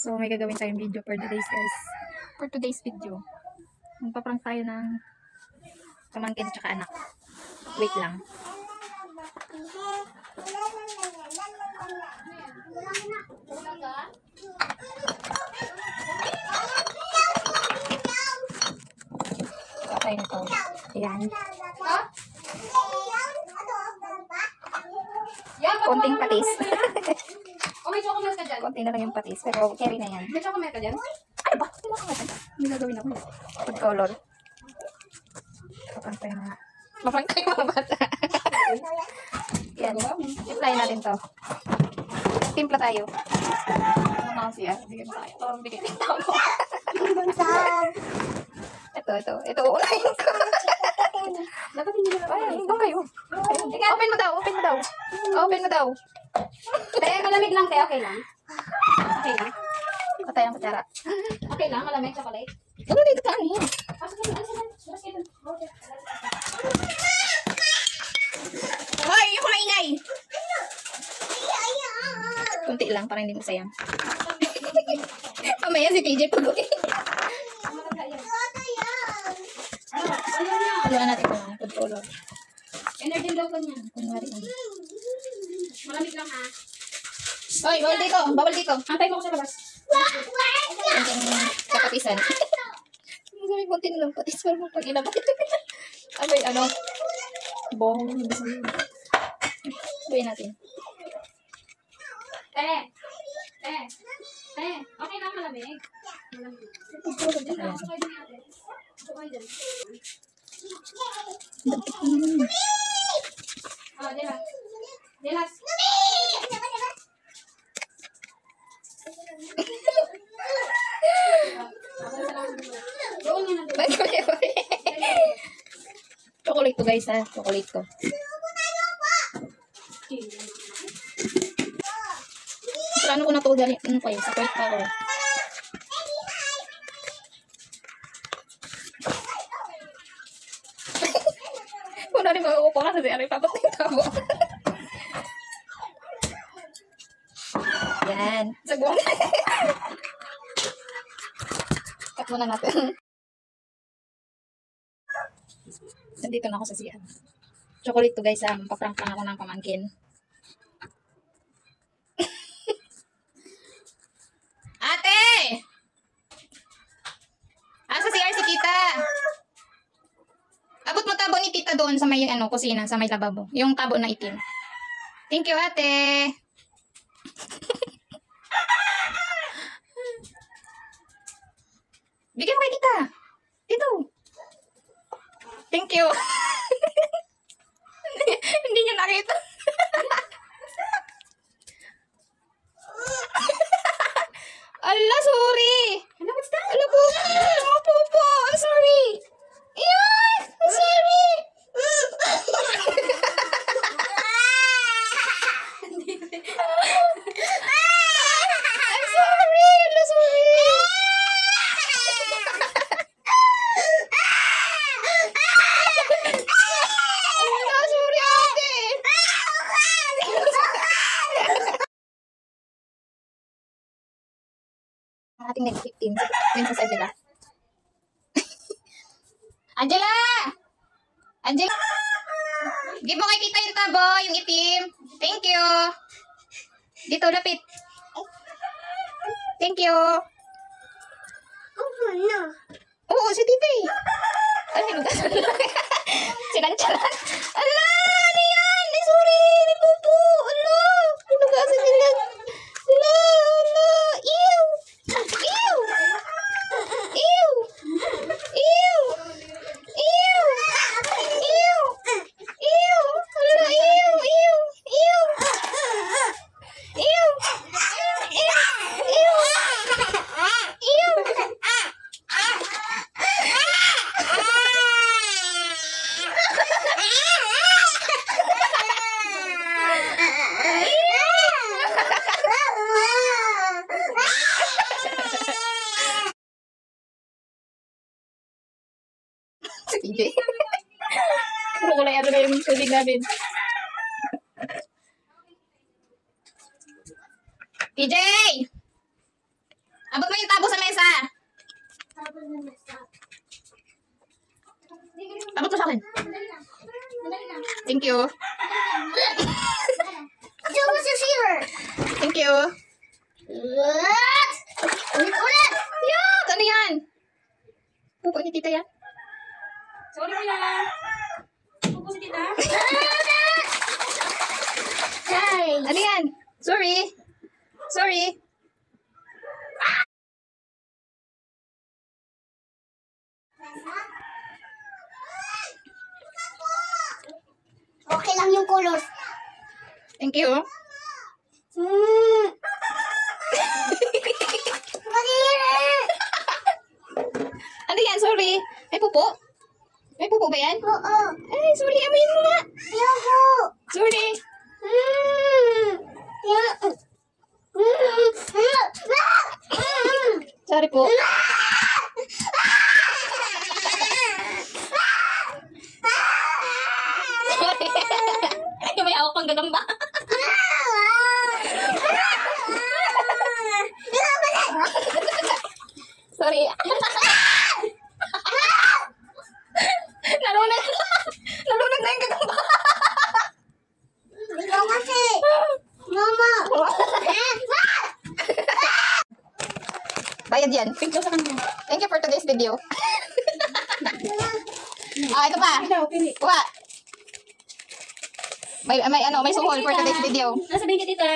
So, may gagawin tayong video for today's guys. For today's video. Magpaprank tayo ng pamangkin tsaka anak. Wait lang. Patay na to. Ayan. Konting patis. May chocolate ka dyan? Konti na lang yung patis. Pero carry na yan. May chocolate ka dyan? Ay ba? May gagawin ako. Food color. Paprank tayo mga. Paprank tayo mga bata. Yan. Apply natin to. Timpla tayo. Ano na siya? Bigyan mo tayo. Oh, bigyan mo tayo. Ito. Unahin ko. Dapat hindi na. Ay, doon kayo. Open mo daw. Open mo daw. Te, malamig lang, te. Okay lang. Okay lang. Patay ang kutsara. Okay lang, malamig chocolate. Ano dito ka? Ano yan? Hoy! Yung kumaingay! Kunti lang, parang hindi masayang. Mamaya si TJ pag-uwi. Haluan natin ito mga food color. Energy daw ka niya. Kunwari lang. Malamig lang, ha? Hoy! Bawal dito! Bawal dito! Antay mo ko sa labas. Sa patisan. Sabi, konti na lang patis. Pero pag inabot ito. Abay, ano? Bohong. Buhay natin. Te. Okay lang, malamig. Malamig. Okay din natin. Okay din. Oh, Delas. Chocolate to guys ha. Chocolate to. Plano ko na to galing. Ano kayo? Sa kwet pa ako. Kung na rin mag-uupo ka sa diari, papatinta mo. Yan. Sagwang. Cut muna natin. Nandito na ako sa siyan. Chocolate to guys. Paprank lang ako ng pamangkin. Ate! Asa si CR si tita? Abot mo tabo ni tita doon sa may kusina, sa may lababo. Yung tabo na itim. Thank you, ate. Bigyan mo kay tita. Dito. Thank you. Hindi niya nakita. Ala, sorry. Hello, what's that? Ala po. Ala po. I'm sorry. Yan! I'm sorry. I'm sorry. Ala, sorry. Ala, sorry, ate. Ang ating next victim, Princess Angela. Angela! Give mo kay tita yung tabo, yung itim. Thank you. Dito, lapit. Thank you. Oo, si tita eh. Ay, hinugasan lang. Sinantsalan. Ala, ano yan? Ay, sorry. May pupo. Ala, hinugasan nila. Ala. Ew. Ew. Ew. Ew. Ew. Ew. Ew. Ala, ew. Ew. Ew. Ew. Ew. Ew. TJ. Kulay ano na yung tubig namin. TJ! Abot mo yung tabo sa mesa. Abot mo sa akin. Thank you. Thank you. Ulit! Yuck! Ano yan? Pupo ni tita yan? Sorry kuya. Pupo si tita. Ano yan? Sorry. Sorry. Okay lang yung colors. Thank you. Ano yan? Sorry. May pupo? May pupo ba yan? Oo. Ay, sorry. Amoyin mo nga. Ayoko. Sorry. Sorry po. Sorry. May awak pang gagamba. Sorry. Nalunag. Nalunag na yung gagamba. Ikaw kasi. Mama. Bayad yan. Thank you sa kanya. Thank you for today's video. Ito pa. Ikaw, pili. Kuha. May suhol for today's video. Nasabihin ka tita.